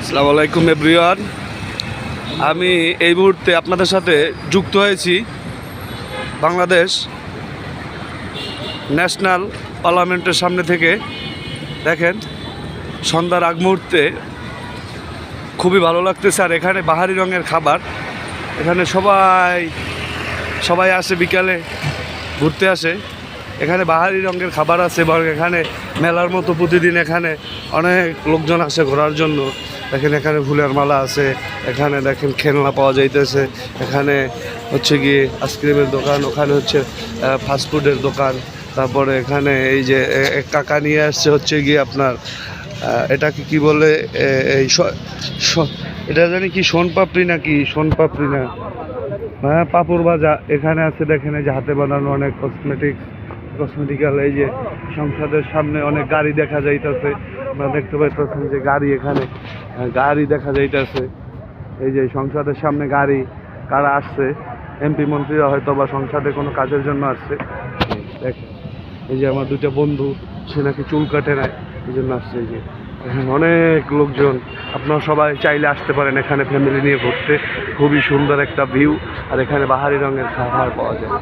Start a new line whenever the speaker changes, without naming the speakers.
আসসালামু আলাইকুম এভরিওয়ান। আমি এই মুহূর্তে আপনাদের সাথে যুক্ত হয়েছি বাংলাদেশ ন্যাশনাল পার্লামেন্টের সামনে থেকে। দেখেন সন্ধ্যার আগ মুহূর্তে খুবই ভালো লাগতেছে। আর এখানে বাহারি রঙের খাবার, এখানে সবাই আসে, বিকালে ঘুরতে আসে। এখানে বাহারি রঙের খাবার আছে এবং এখানে মেলার মতো প্রতিদিন এখানে অনেক লোকজন আসে ঘোরার জন্য। দেখেন এখানে ফুলের মালা আছে, এখানে দেখেন খেলনা পাওয়া যাইতেছে, এখানে হচ্ছে গিয়ে আইসক্রিমের দোকান, ওখানে হচ্ছে ফাস্টফুডের দোকান। তারপরে এখানে এই যে এক কাকা নিয়ে আসছে হচ্ছে গিয়ে আপনার এটাকে কি বলে, এই এটা জানি কি সোনপাপড়ি নাকি, সোনপাপড়ি না, হ্যাঁ পাপড় ভাজা এখানে আছে। দেখেন এই যে হাতে বানানো অনেক কসমেটিক্যাল। এই যে সংসদের সামনে অনেক গাড়ি দেখা যাইতেছে, আপনারা দেখতে পাইতেছেন যে গাড়ি, এখানে গাড়ি দেখা যাইতেছে। এই যে সংসদের সামনে গাড়ি, কারা আসছে, এমপি মন্ত্রীরা হয়তো বা সংসদে কোনো কাজের জন্য আসছে। দেখেন এই যে আমার দুটো বন্ধু, সে নাকি চুল কাটে নাই, এই জন্য আসছে। এই যে অনেক লোকজন, আপনারা সবাই চাইলে আসতে পারেন এখানে ফ্যামিলি নিয়ে ঘুরতে। খুবই সুন্দর একটা ভিউ, আর এখানে বাহারি রঙের খাবার পাওয়া যায়।